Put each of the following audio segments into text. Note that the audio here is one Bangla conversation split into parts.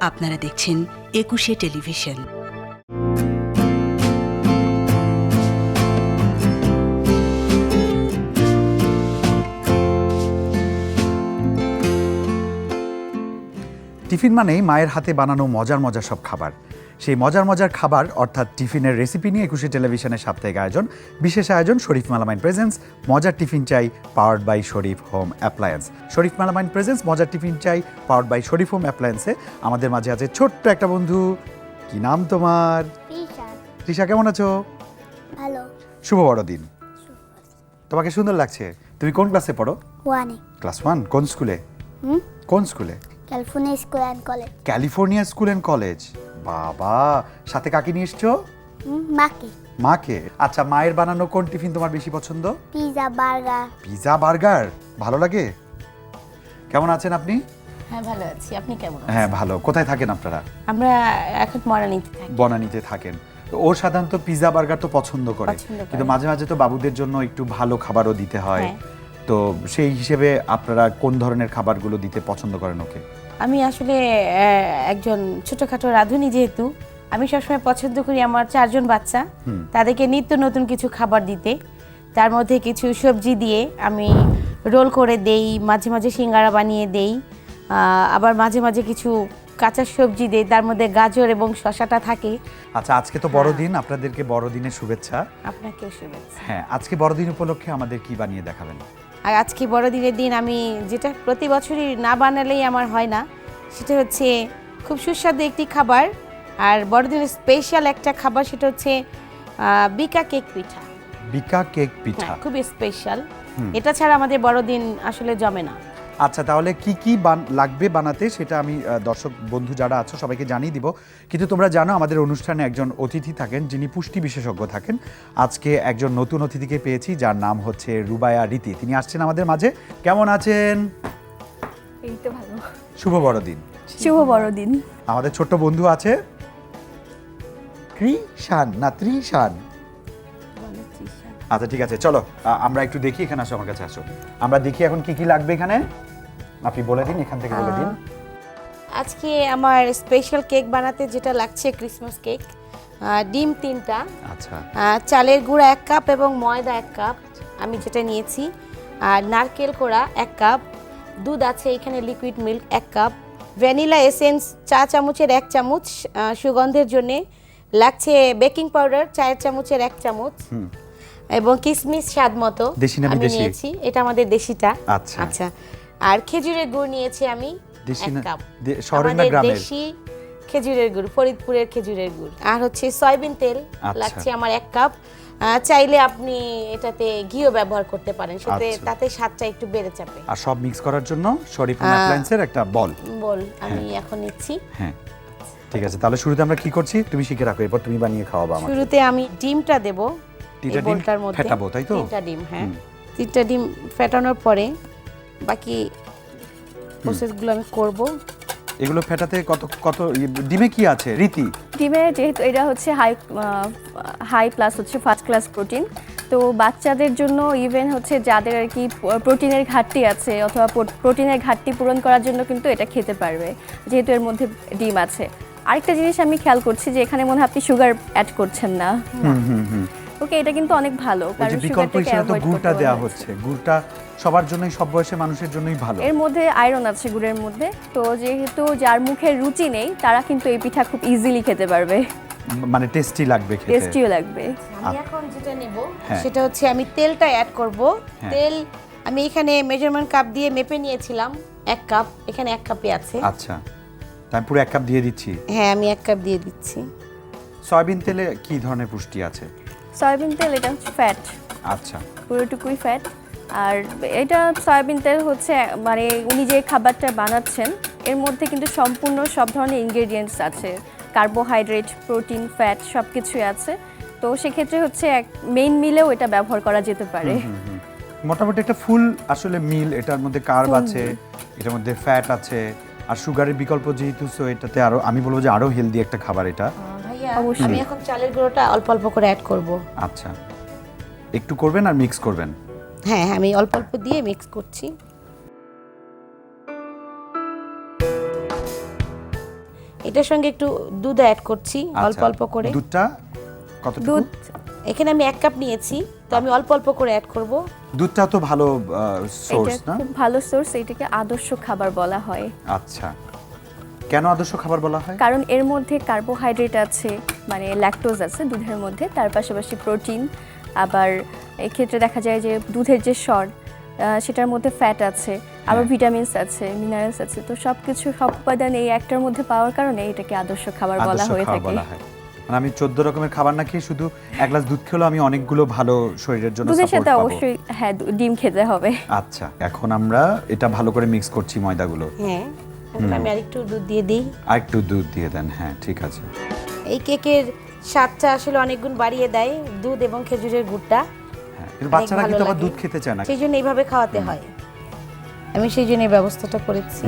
আপনারা দেখছেন একুশে টেলিভিশন। টিফিন মানেই মায়ের হাতে বানানো মজার মজার সব খাবার। সেই মজার মজার খাবার অর্থাৎ টিফিনের রেসিপি নিয়ে একুশে টেলিভিশনের সাপ্তাহিক আয়োজন, বিশেষ আয়োজন শরীফ মালামাইন প্রেজেন্স মজার টিফিন চাই powered by Sharif home appliance. Sharif melamine presents মজার টিফিন চাই পাওয়ার্ড বাই শরীফ হোম অ্যাপ্লায়েন্সে আমাদের মাঝে আছে ছোট্ট একটা বন্ধু। কি নাম তোমার? তৃষা। কেমন আছো? ভালো। শুভ বড়দিন। তোমাকে সুন্দর লাগছে। তুমি কোন ক্লাসে পড়ো? 1 ক্লাস 1। কোন স্কুলে? কোন স্কুলে? California school and college. California school and college. বাবা, সাথে কাকে নিয়ে এসছো? মাকে। মাকে। আচ্ছা, মায়ের বানানো কোন টিফিন তোমার বেশি পছন্দ? Pizza, burger. পিৎজা, বার্গার ভালো লাগে? কেমন আছেন আপনি? হ্যাঁ, ভালো আছি। আপনি কেমন আছেন? হ্যাঁ, ভালো। কোথায় থাকেন আপনারা? আমরা এখন বনানীতে থাকি। বনানীতে থাকেন। তো ও সাধারণত পিৎজা, বার্গার তো পছন্দ করে, কিন্তু মাঝে মাঝে তো বাবুদের জন্য একটু ভালো খাবারও দিতে হয়। তো সেই হিসেবে আপনারা কোন ধরনের খাবারগুলো দিতে পছন্দ করেন ওকে? আমি আসলে একজন ছোটখাটো রাঁধুনি, যেহেতু আমি সবসময় পছন্দ করি আমার 4 জন বাচ্চা, তাদেরকে নিত্য নতুন কিছু খাবার দিতে। তার মধ্যে কিছু সবজি দিয়ে আমি রোল করে দেই, মাঝে মাঝে সিঙ্গারা বানিয়ে দেই, আবার মাঝে মাঝে কিছু কাঁচা সবজি দেই, তার মধ্যে গাজর এবং শসাটা থাকে। আচ্ছা, আজকে তো বড়দিন, আপনাদেরকে বড়দিনের শুভেচ্ছা। আপনাকেও শুভেচ্ছা। হ্যাঁ, আজকে বড়দিন উপলক্ষে আমাদের কি বানিয়ে দেখাবেন? আর আজকে বড়দিনের দিন আমি যেটা প্রতি বছরই না বানালেই আমার হয় না, সেটা হচ্ছে খুব সুস্বাদু একটি খাবার, আর বড়দিনের স্পেশাল একটা খাবার, সেটা হচ্ছে বিকা কেক পিঠা। বিকা কেক পিঠা খুবই স্পেশাল। এটা ছাড়া আমাদের বড়দিন আসলে জমে না। আচ্ছা, তাহলে কি কি লাগবে বানাতে সেটা আমি দর্শক বন্ধু যারা আছো সবাইকে জানিয়ে দিব। কিন্তু তোমরা জানো আমাদের অনুষ্ঠানে একজন অতিথি থাকেন যিনি পুষ্টি বিশেষজ্ঞ থাকেন। আজকে একজন নতুন অতিথিকে পেয়েছি যার নাম হচ্ছে রুবায়া রীতি। তিনি আসছেন আমাদের মাঝে। কেমন আছেন? এই তো ভালো। শুভ বড়দিন। শুভ বড়দিন। আমাদের ছোট্ট বন্ধু আছে কৃষান না ত্রিশান? আচ্ছা, ঠিক আছে, চলো আমরা একটু দেখি। এখানে আসো, আমার কাছে আসো। আমরা দেখি এখন কি কি লাগবে এখানে। আপনি বলে দিন, এখান থেকে বলে দিন। আজকে আমার স্পেশাল কেক বানাতে যেটা লাগছে ক্রিসমাস কেক, ডিম 3টা, আচ্ছা, চালের গুঁড়া 1 কাপ এবং ময়দা 1 কাপ আমি যেটা নিয়েছি, আর নারকেল কোড়া 1 কাপ, দুধ আছে এখানে liquid milk 1 cup, vanilla essence চা চামচের 1 চামচ সুগন্ধের জন্য লাগছে, বেকিং পাউডার 4 চামচের 1 চামচ, এবং কিশমিশ স্বাদ মতো আমি নিয়েছি। এটা আমাদের দেশিটা। আচ্ছা, আর খেজুরের গুড় নিয়েছি আমি 1 কাপ। শহরের না গ্রামের? দেশি খেজুরের গুড়, ফরিদপুরের খেজুরের গুড়। আর হচ্ছে সয়াবিন তেল লাগছে আমার 1 কাপ। চাইলে আপনি এটাতে ঘিও ব্যবহার করতে পারেন, তাতে স্বাদটা একটু বেড়ে যাবে। আর সব মিক্স করার জন্য শরীফ অ্যাপ্লায়েন্সের একটা বল আমি এখন নিচ্ছি। হ্যাঁ, ঠিক আছে। তাহলে শুরুতে আমরা কি করছি তুমি শিখে রাখো, এরপর তুমি বানিয়ে খাওয়াবা আমাকে। শুরুতে আমি ডিমটা দেব। এই বোলটার মধ্যে ফেটাবো, তাই তো? 3টা ডিম। হ্যাঁ, 3টা ডিম ফেটানোর পরে বাকি প্রসেসগুলো আমি করব। এগুলো ফেটাতে কত কত ডিমে কি আছে রীতি? ডিমে যেহেতু এটা হচ্ছে হাই প্লাস হচ্ছে ফার্স্ট ক্লাস প্রোটিন, তো বাচ্চাদের জন্য ইভেন হচ্ছে যাদের আর কি প্রোটিনের ঘাটতি আছে অথবা প্রোটিনের ঘাটতি পূরণ করার জন্য কিন্তু এটা খেতে পারবে, যেহেতু এর মধ্যে ডিম আছে। আরেকটা জিনিস আমি খেয়াল করছি যে এখানে মনে হয় আপনি সুগার অ্যাড করছেন না। ওকে, এটা কিন্তু অনেক ভালো, কারণ বিকল্প হিসেবে তো গুড়টা দেওয়া হচ্ছে। গুড়টা সবার জন্যই, সব বয়সের মানুষের জন্যই ভালো। এর মধ্যে আয়রন আছে গুড়ের মধ্যে, তো যেহেতু যার মুখে রুচি নেই তারা কিন্তু এই পিঠা খুব ইজিলি খেতে পারবে, মানে টেস্টি লাগবে খেতে। টেস্টিও লাগবে। আমি এখন যেটা নেব সেটা হচ্ছে আমি তেলটা অ্যাড করব। তেল আমি এখানে মেজারমেন্ট কাপ দিয়ে মেপে নিয়েছিলাম 1 কাপ, এখানে 1 কাপই আছে। আচ্ছা, তাই পুরো 1 কাপ দিয়ে দিচ্ছি। হ্যাঁ, আমি 1 কাপ দিয়ে দিচ্ছি। সয়াবিন তেলে কি ধরনের পুষ্টি আছে? সয়াবিন তেল এটা হচ্ছে ফ্যাট। আচ্ছা, পুরোটুকুই ফ্যাট। আর এটা সয়াবিন তেল হচ্ছে মানে উনি যে খাবারটা বানাচ্ছেন এর মধ্যে কিন্তু সম্পূর্ণ সব ধরনের ইনগ্রেডিয়েন্টস আছে, কার্বোহাইড্রেট, প্রোটিন, ফ্যাট সব কিছুই আছে। তো সেক্ষেত্রে হচ্ছে মেইন মিলেও এটা ব্যবহার করা যেতে পারে। মোটামুটি একটা ফুল আসলে মিল। এটার মধ্যে কার্ব আছে, এটার মধ্যে ফ্যাট আছে, আর সুগারের বিকল্প যেহেতু, সো এটাতে আরো আমি বলবো যে আরো হেলদি একটা খাবার এটা। ভাইয়া, আমি এখন চালের গুঁড়োটা অল্প অল্প করে অ্যাড করব। আচ্ছা, একটু করবেন আর মিক্স করবেন? হ্যাঁ, আমি অল্প অল্প দিয়ে মিক্স করছি। এটার সঙ্গে একটু দুধ অ্যাড করছি অল্প অল্প করে। দুধটা কতটুকু? দুধ এখানে আমি 1 কাপ নিয়েছি, তো আমি অল্প অল্প করে অ্যাড করব। দুধটা তো ভালো সোর্স এটা না? খুব ভালো সোর্স, এটাকে আদর্শ খাবার বলা হয়। আচ্ছা, কেন আদর্শ খাবার বলা হয়? কারণ এর মধ্যে কার্বোহাইড্রেট আছে, মানে ল্যাকটোজ আছে দুধের মধ্যে, তার পাশাপাশি প্রোটিন, আবার এক্ষেত্রে দেখা যায় যে দুধের যে স্বর সেটার মধ্যে ফ্যাট আছে, আবার ভিটামিনস আছে, মিনারেলস আছে, তো সবকিছু সব উপাদান এই একটার মধ্যে পাওয়ার কারণে এটাকে আদর্শ খাবার বলা হয়ে থাকে। মানে আমি 14 রকমের খাবার না খেয়ে শুধু এক গ্লাস দুধ খেলেও আমি অনেকগুলো ভালো শরীরের জন্য দুধের সাপোর্ট সাথে পাবো। অবশ্যই হ্যাঁ ডিম খেতে হবে। আচ্ছা, এখন আমরা এটা ভালো করে মিক্স করছি ময়দাগুলো। হ্যাঁ, এখন আমি আরেকটু দুধ দিয়ে দিই। আরেকটু দুধ দিয়ে দেন, হ্যাঁ ঠিক আছে। এই কেকের স্বাদটা আসলে অনেক গুণ বাড়িয়ে দেয় দুধ এবং খেজুরের গুড়টা। হ্যাঁ, কিন্তু বাচ্চারা কিন্তু আবার দুধ খেতে চায় না, সেই জন্য এইভাবে খাওয়াতে হয়। আমি সেই জন্য এই ব্যবস্থাটা করেছি।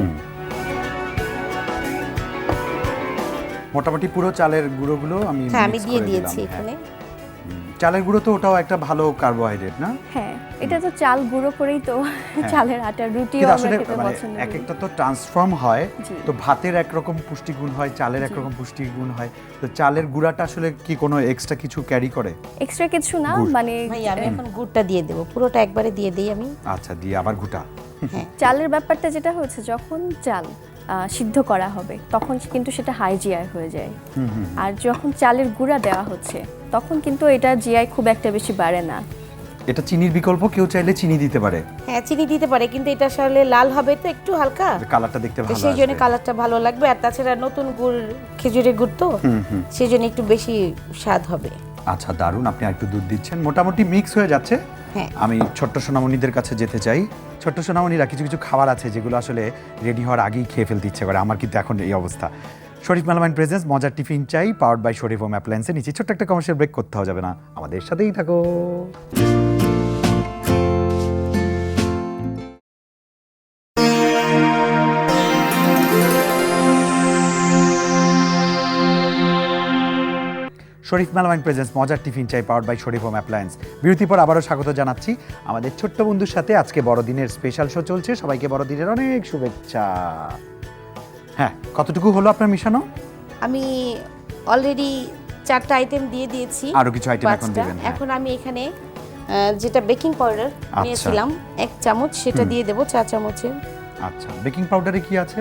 মোটামুটি পুরো চালের গুঁড়োগুলো আমি হ্যাঁ, আমি mix দিয়ে করে দিয়েছি দিলাম, এখানে। চালের গুঁড়ো তো ওটাও একটা ভালো কার্বোহাইড্রেট না? হ্যাঁ, এটা তো চাল গুঁড়ো করেই তো চালের আটার রুটিও কিন্তু আমরা আসলে খেতে মানে পছন্দ এক করি। একটা তো ট্রান্সফর্ম হয়, জি। তো ভাতের একরকম পুষ্টিগুণ হয়, চালের একরকম পুষ্টিগুণ হয়, তো চালের গুঁড়াটা আসলে কি কোনো এক্সট্রা কিছু ক্যারি করে? এক্সট্রা কিছু না, গুড়। মানে ভাই আমি এখন গুড়টা দিয়ে দেব, পুরোটা একবারে দিয়ে দিই আমি। আচ্ছা, দিয়ে আবার গুটা। হ্যাঁ, চালের ব্যাপারটা যেটা হচ্ছে, যখন চাল সিদ্ধ করা হবে তখন কিন্তু সেটা হাই জিআই হয়ে যায়, আর যখন চালের গুঁড়া দেওয়া হচ্ছে তখন কিন্তু এটা জিআই খুব একটা বেশি বাড়ে না। এটা চিনির বিকল্প, কেউ চাইলে চিনি দিতে পারে। হ্যাঁ চিনি দিতে পারে, কিন্তু এটা আসলে লাল হবে তো একটু হালকা, কালারটা দেখতে তো ভালো সেই জন্য আসবে। কালারটা ভালো লাগবে। আর তাছাড়া নতুন গুড়, খেজুরের গুড় তো, সেই জন্য একটু বেশি স্বাদ হবে। আচ্ছা, দারুণ, আপনি একটু দুধ দিচ্ছেন, মোটামুটি মিক্স হয়ে যাচ্ছে। হ্যাঁ। আমি ছোট্ট সোনামণিদের কাছে যেতে চাই। ছোট্ট সোনামণিরা কিছু কিছু খাবার আছে যেগুলো আসলে রেডি হওয়ার আগেই খেয়ে ফেলতে ইচ্ছে করে, আমার কিন্তু এখন এই অবস্থা। শরীফ মেলামাইন প্রেজেন্স মজার টিফিন চাই, পাওয়ার্ড বাই শরীফ হোম অ্যাপ্লায়েন্সে নিচে ছোট্ট একটা কমার্শিয়াল ব্রেক করতে যাবে না, আমাদের সাথেই থাকো। শরীফ মেলামাইন প্রেজেন্স মজার টিফিন চাই, powered by Sharif home appliance. বিরতির পর আবারও স্বাগত জানাচ্ছি আমাদের ছোট্ট বন্ধুর সাথে। আজকে বড়দিনের স্পেশাল শো চলছে, সবাইকে বড়দিনের অনেক শুভেচ্ছা। হ্যাঁ, কতটুকু হলো আপনার মিশানো? আমি অলরেডি 4টা আইটেম দিয়ে দিয়েছি, আরো কিছু আইটেম এখন 5টা। দিবেন, হ্যাঁ। এখন আমি এখানে যেটা বেকিং পাউডার আচ্ছা। নিয়েছিলাম 1 চামচ, সেটা দিয়ে দেবো 4 চামচের। আচ্ছা, বেকিং পাউডারে কি আছে?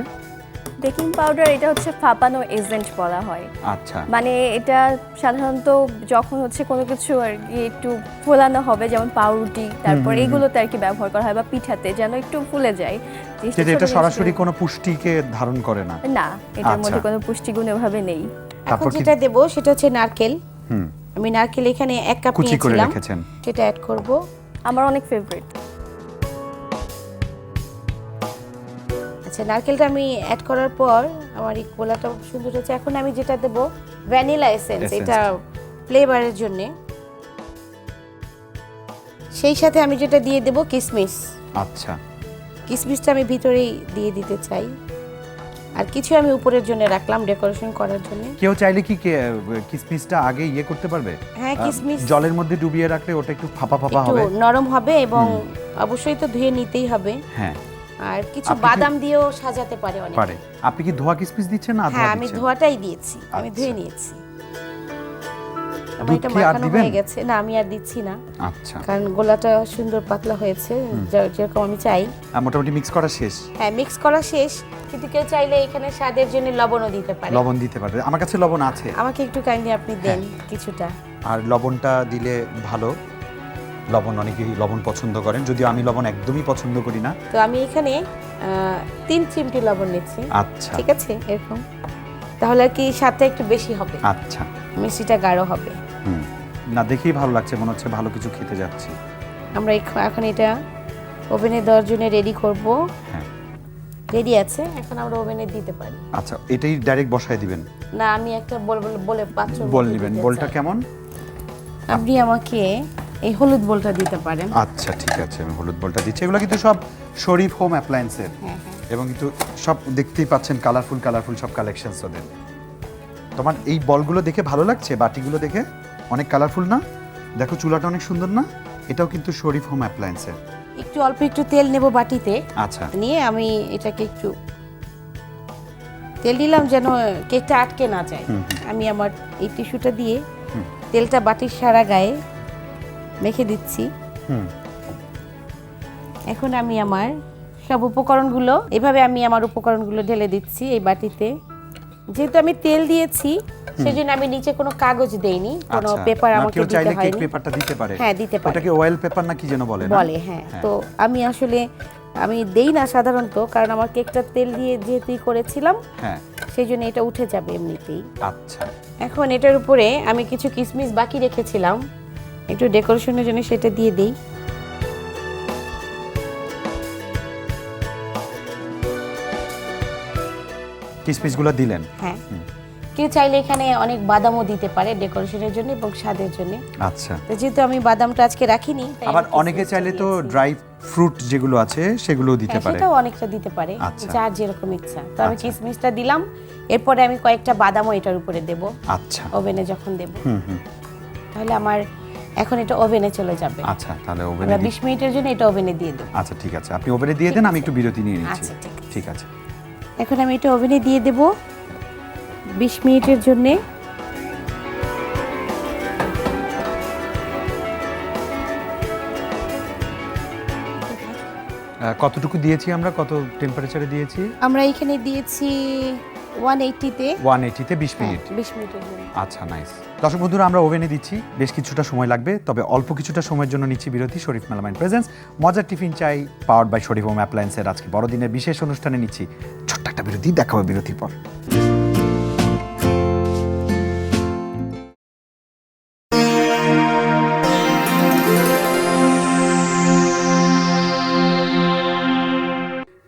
বেকিং পাউডার এটা হচ্ছে ফাঁপানো এজেন্ট বলা হয়। আচ্ছা, মানে এটা সাধারণত যখন হচ্ছে কোনো কিছু আর কি একটু ফোলানো হবে, যেমন পাউরুটি, তারপর এগুলোতে আর কি ব্যবহার করা হয়, বা পিঠাতে যেন একটু ফুলে যায়। জিনিসটা যেটা এটা ছোট সরাসরি জিনিসগুলো- কোনো পুষ্টিকে ধারণ করে না। না, এটার আচ্ছা। মধ্যে কোনো পুষ্টিগুণ এভাবে নেই। এখন তারপর কি? যেটা দেবো সেটা হচ্ছে নারকেল। হুম, আমি নারকেল এখানে 1 কাপ কুচি করে নিয়েছিলাম, রেখেছেন। সেটা অ্যাড করব। আমার অনেক ফেভারিট। আচ্ছা, নারকেলটা আমি অ্যাড করার পর আমার এই কোলাটা সুন্দর হচ্ছে। এখন আমি যেটা দেবো ভ্যানিলা এসেন্স, Essence। এটা ফ্লেভারের জন্য। সেই সাথে আমি যেটা দিয়ে দেবো কিশমিশ। আচ্ছা, কিশমিশটা আমি ভিতরেই দিয়ে দিতে চাই, আর কিছু আমি উপরের জন্য রাখলাম ডেকোরেশন করার জন্য। কেউ চাইলে কি কিসমিসটা আগে ইয়ে করতে পারবে? হ্যাঁ, কিশমিশ জলের মধ্যে ডুবিয়ে রাখলে ওটা একটু ফাঁপা ফাঁপা একটু হবে। নরম হবে, এবং অবশ্যই তো ধুয়ে নিতেই হবে। হ্যাঁ, আর কিছু আপনি কি- বাদাম দিয়েও সাজাতে পারে অনেকে। পারে। আপনি কি ধোয়া কিসমিস দিচ্ছেন না আধা হ্যাঁ, আমি দিচ্ছেন? ধোয়াটাই দিয়েছি, আমি আচ্ছা। ধুয়ে নিয়েছি। আমার দুধ এটা কি আর মাখানো দিবেন? হয়ে গেছে। না, আমি আর দিচ্ছি না, আচ্ছা, কারণ গোলাটা সুন্দর পাতলা হয়েছে, যেরকম আমি চাই। মোটামুটি মিক্স করা শেষ। হ্যাঁ, মিক্স করা শেষ, কিন্তু কেউ চাইলে এখানে স্বাদের জন্য লবণও দিতে পারে। লবণ দিতে পারবে, আমার কাছে লবণ আছে। আমাকে একটু কাইন্ডলি আপনি দেন কিছুটা। আর লবণটা দিলে ভালো, লবণ অনেকেই লবণ পছন্দ করেন, যদিও আমি লবণ একদমই পছন্দ করি না। তো আমি এখানে 3 চিমটি লবণ নিচ্ছি। আচ্ছা, ঠিক আছে, এরকম, তাহলে আর কি স্বাদটা একটু বেশি হবে, আচ্ছা, মিষ্টিটা গাঢ় হবে। হুম, না দেখেই ভালো লাগছে, মনে হচ্ছে ভালো কিছু খেতে যাচ্ছি। আমরা এখন এটা ওভেনে দেওয়ার জন্য রেডি করব। হ্যাঁ, রেডি আছে, এখন আমরা ওভেনে দিতে পারি। আচ্ছা, এটাই ডাইরেক্ট বসায় দিবেন? না, আমি একটা বলে পাত্র বল নেবেন। বলটা কেমন? আপনি আমাকে এই হলুদ বলটা দিতে পারেন। আচ্ছা, ঠিক আছে, আমি হলুদ বলটা দিচ্ছি। এগুলো কিন্তু সব শরীফ হোম অ্যাপ্লায়েন্সের, হ্যাঁ, এবং কিন্তু সব দেখতেই পাচ্ছেন কালারফুল কালারফুল সব কালেকশনস ওদের। তোমার এই বলগুলো দেখে ভালো লাগছে, বাটিগুলো দেখে অনেক কালারফুল না? দেখো চুলাটা অনেক সুন্দর না? এটাও কিন্তু শরীফ হোম অ্যাপ্লায়েন্সের। একটু অল্প একটু তেল নেব বাটিতে, আচ্ছা, নিয়ে আমি এটাকে একটু তেল দিলাম যেন কেকটা আটকে না যায়। আমি আমার এই টিস্যুটা দিয়ে তেলটা বাটির সারা গায়ে মেখে দিচ্ছি। এখন আমি আমার সব উপকরণগুলো এভাবে আমার উপকরণগুলো ঢেলে দিচ্ছি এই বাটিতে। যেহেতু আমি তেল দিয়েছি সেজন্য আমি নিচে কোনো কাগজ দেইনি, কোনো পেপার আমাকে দিতে হয়নি। কেক পেপারটা দিতে পারে। হ্যাঁ, দিতে পারে। ওটাকে অয়েল পেপার না কি যেন বলে না? বলে, হ্যাঁ। তো আমি আসলে দেই না সাধারণত, কারণ আমার কেকটা তেল দিয়ে যেহেতু করেছিলাম, হ্যাঁ, সেজন্য এটা উঠে যাবে এমনিতেই। আচ্ছা, এখন এটার উপরে আমি কিছু কিশমিশ বাকি রেখেছিলাম, একটু ডেকোরেশনের জন্য সেটা দিয়ে দেই। কিশমিশগুলো দিলেন? হ্যাঁ, কেউ চাইলে এখানে অনেক বাদামও দিতে পারে ডেকোরেশনের জন্য এবং স্বাদের জন্য। আচ্ছা, তো যেহেতু আমি বাদামটা আজকে রাখিনি, আবার অনেকে চাইলে তো ড্রাই ফ্রুট যেগুলো আছে সেগুলোও দিতে পারে। সেটাও অনেকটা দিতে পারে, যার যেরকম ইচ্ছা। তো আমি কিশমিশটা দিলাম, এরপরে আমি কয়েকটা বাদামও এটার উপরে দেব। আচ্ছা, ওভেনে যখন দেব, তাহলে আমার এখন এটা ওভেনে চলে যাবে। আচ্ছা, তাহলে ওভেনে 20 মিনিটের জন্য এটা ওভেনে দিয়ে দেব। আচ্ছা, ঠিক আছে, আপনি ওভেনে দিয়ে দেন, আমি একটু বিরতি নিয়ে নিচ্ছি। আচ্ছা, ঠিক আছে। এখন আমি এটা ওভেনে দিয়ে দেব 20 মিনিটের জন্য। কতটুকু দিয়েছি আমরা, কত টেম্পারেচারে দিয়েছি? আমরা এখানে দিয়েছি 180-তে 20 মিনিট। 20 মিনিটের জন্য। আচ্ছা, নাইস। দর্শক বন্ধুরা, আমরা ওভেনে দিচ্ছি, বেশ কিছুটা সময় লাগবে, তবে অল্প কিছুটা সময়ের জন্য নিচ্ছি বিরতি। শরীফ মেলামাইন প্রেজেন্স মজার টিফিন চাই পাওয়ার্ড বাই শরীফ হোম অ্যাপ্লায়েন্সের আজকে বড়দিনের বিশেষ অনুষ্ঠানে নিচ্ছি ছোট্ট একটা বিরতি। দেখা হবে বিরতির পর।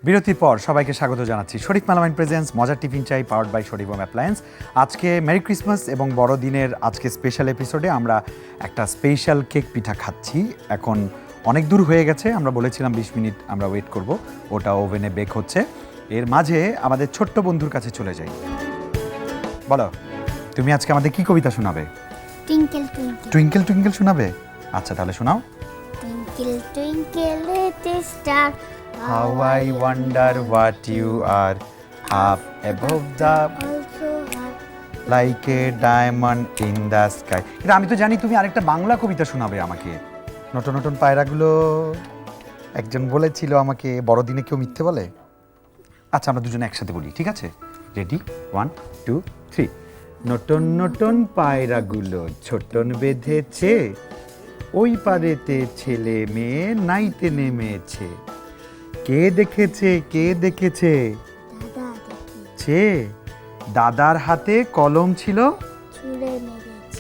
বিরতির পর সবাইকে স্বাগত জানাচ্ছি শরীফ মেলামাইন প্রেজেন্স মজার টিফিন চাই powered by Sharif home appliance. আজকে মেরি ক্রিসমাস এবং বড়দিনের আজকে স্পেশাল এপিসোডে আমরা একটা স্পেশাল কেক পিঠা খাচ্ছি। এখন অনেক দূর হয়ে গেছে, আমরা বলেছিলাম 20 মিনিট আমরা ওয়েট করব, ওটা ওভেনে বেক হচ্ছে। এর মাঝে আমাদের ছোট্ট বন্ধুর কাছে চলে যাই। বলো, তুমি আজকে আমাদের কি কবিতা শোনাবে? টুইঙ্কেল টুইঙ্কেল টুইঙ্কেল টুইঙ্কেল শোনাবে? আচ্ছা, তাহলে শোনাও। Twinkle twinkle little star How I wonder what you are, up above the also have like a diamond in the sky. এটা আমি তো জানি, তুমি আরেকটা বাংলা কবিতা শোনাবে আমাকে। নতুন নতুন পায়রাগুলো একজন বলেছিল আমাকে, বড়দিনে কেউ মিথ্যে বলে। আচ্ছা, আমরা দুজনে একসাথে বলি, ঠিক আছে? রেডি, 1 2 3। নতুন নতুন পায়রাগুলো ছোটন বেঁধেছে, ওই পারেতে ছেলে মেয়ে নাইতে নেমেছে। কে দেখেছে, কে দেখেছে? দাদা ছে দাদার হাতে কলম ছিল,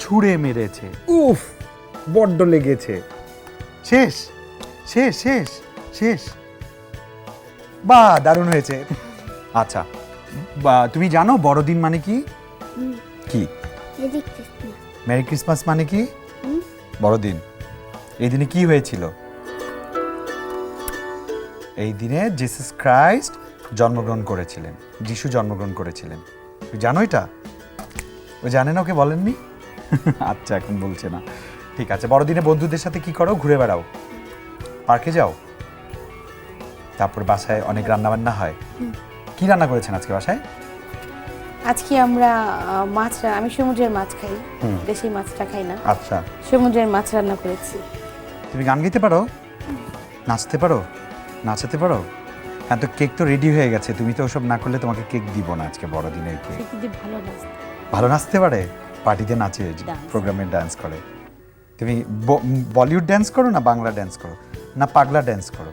ছুঁড়ে মেরেছে। উফ, বড্ড লেগেছে। শেষ শেষ শেষ শেষ। বাহ, দারুণ হয়েছে। আচ্ছা, তুমি জানো বড়দিন মানে কি? কি? Merry Christmas. মেরি ক্রিসমাস মানে কি? বড়দিন। এই দিনে কি হয়েছিল? এই দিনে জিসাস ক্রাইস্ট জন্মগ্রহণ করেছিলেন, যিশু জন্মগ্রহণ করেছিলেন। তুই জানো এটা? ও জানে না, ওকে বলেননি? আচ্ছা, এখন বলছে না। ঠিক আছে, বড়দিনে বন্ধুদের সাথে কি করো? ঘুরে বেড়াও, পার্কে যাও, তারপর বাসায় অনেক রান্না বান্না হয়। কি রান্না করেছেন আজকে বাসায়? আজকে আমরা আমি সমুদ্রের মাছ খাই, দেশি মাছটা খাই না। আচ্ছা, সমুদ্রের মাছ রান্না করেছি। তুমি গান গাইতে পারো? নাচতে পারো? নাচাতে পারো? হ্যাঁ, তো কেক তো রেডি হয়ে গেছে, তুমি তো ওসব না করলে তোমাকে কেক দিব না আজকে বড়দিনের কেক। ভালো নাচতে পারে, পার্টিতে নাচে, প্রোগ্রামে ডান্স করে। তুমি বলিউড ডান্স করো না বাংলা ডান্স করো না পাগলা ডান্স করো?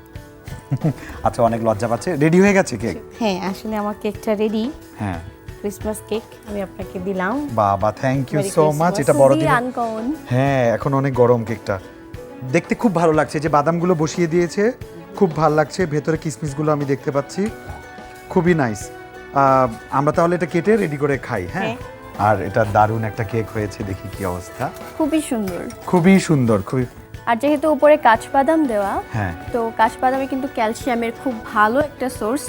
আচ্ছা, অনেক লজ্জা পাচ্ছে। রেডি হয়ে গেছে কেক? হ্যাঁ, আসলে আমার কেকটা রেডি। হ্যাঁ, ক্রিসমাস কেক আমি আপনাকে দিলাম। বাবা, থ্যাংক ইউ সো মাচ। এটা বড়দিন। হ্যাঁ, এখন অনেক গরম কেকটা। দেখতে খুব ভালো লাগছে, যে বাদামগুলো বসিয়ে দিয়েছে, খুব ভালো লাগছে। ভেতরে কিশমিশগুলো আমি দেখতে পাচ্ছি, খুবই নাইস। আমরা তাহলে এটা কেটে রেডি করে খাই। হ্যাঁ, আর এটা দারুণ একটা কেক হয়েছে, দেখি কি অবস্থা। খুবই সুন্দর, খুবই সুন্দর, খুবই। আর যেহেতু উপরে কাঠবাদাম দেওয়া, হ্যাঁ, তো কাঠবাদামে কিন্তু ক্যালসিয়ামের খুব ভালো একটা সোর্স।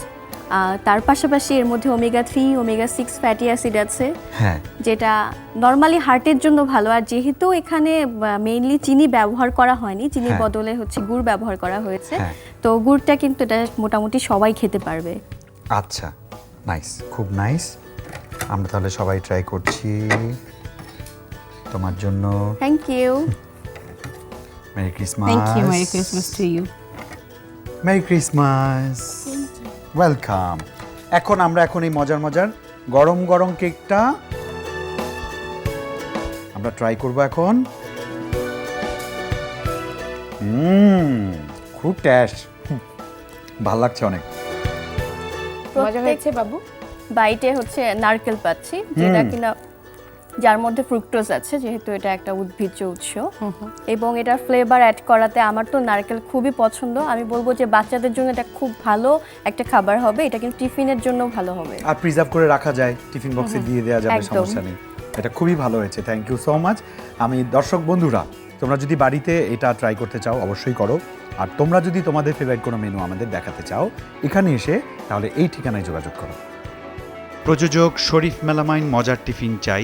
তার পাশাপাশি এর মধ্যে ওমেগা 3 ওমেগা 6 ফ্যাটি অ্যাসিড আছে, হ্যাঁ, যেটা নর্মালি হার্টের জন্য ভালো। আর যেহেতু এখানে মেইনলি চিনি ব্যবহার করা হয়নি, চিনির বদলে হচ্ছে গুড় ব্যবহার করা হয়েছে, তো গুড়টা কিন্তু এটা মোটামুটি সবাই খেতে পারবে। আচ্ছা, নাইস, খুব নাইস। আমরা তাহলে সবাই ট্রাই করছি তোমার জন্য। Thank you. Merry Christmas. Thank you, merry Christmas to you. Merry Christmas, welcome. আমরা এখন এই মজার মজার গরম গরম কেকটা আমরা ট্রাই করব এখন। খুব টেস্ট, ভালো লাগছে অনেক। মজা হয়েছে বাবু। বাইটে হচ্ছে নারকেল পাচ্ছি, যেটা কিনা যার মধ্যে ফ্রুক্টোজ আছে, যেহেতু এটা একটা উদ্ভিজ্জ উৎস, এবং এটা ফ্লেভার অ্যাড করাতে আমার তো নারকেল খুবই পছন্দ। আমি বলবো যে বাচ্চাদের জন্য এটা খুব ভালো একটা খাবার হবে, এটা কিন্তু টিফিনের জন্য ভালো হবে। আর প্রিজার্ভ করে রাখা যায়, টিফিন বক্সে দিয়ে দেওয়া যাবে, একদম। সমস্যা নেই। এটা খুবই ভালো হয়েছে, থ্যাংক ইউ সো মাচ। আমি দর্শক বন্ধুরা, তোমরা যদি বাড়িতে এটা ট্রাই করতে চাও অবশ্যই করো। আর তোমরা যদি তোমাদের ফেভারিট কোনো মেনু আমাদের দেখাতে চাও এখানে এসে, তাহলে এই ঠিকানায় যোগাযোগ করো। প্রযোজক শরীফ মেলামাইন মজার টিফিন চাই,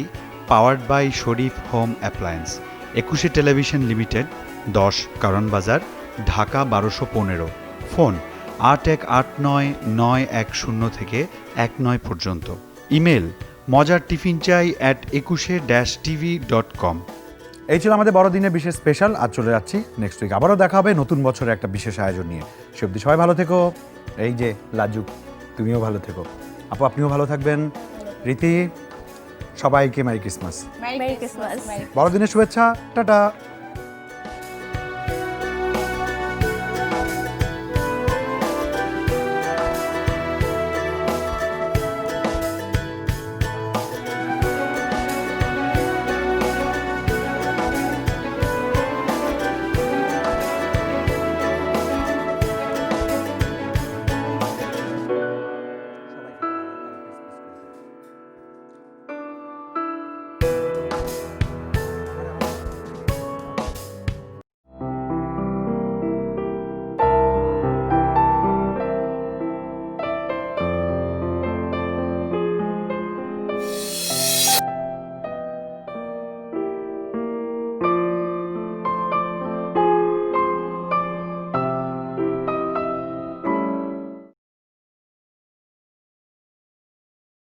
powered by Sharif home appliance, Ekushey television limited, 10 কারণ বাজার, ঢাকা 1215। ফোন 8189-910 থেকে 19 পর্যন্ত। Email mojartiffinchai@ekushe-tv.com। এই ছিল আমাদের বড়দিনের বিশেষ স্পেশাল। আজ চলে যাচ্ছি, নেক্সট উইক আবারও দেখা হবে নতুন বছরের একটা বিশেষ আয়োজন নিয়ে। সে অবধি সবাই ভালো থেকো। এই যে লাজুক, তুমিও ভালো থেকো। আপু, আপনিও ভালো থাকবেন। রীতি, সবাইকে মেরি ক্রিসমাস, মেরি ক্রিসমাস। বড়দিনের শুভেচ্ছা, টাটা।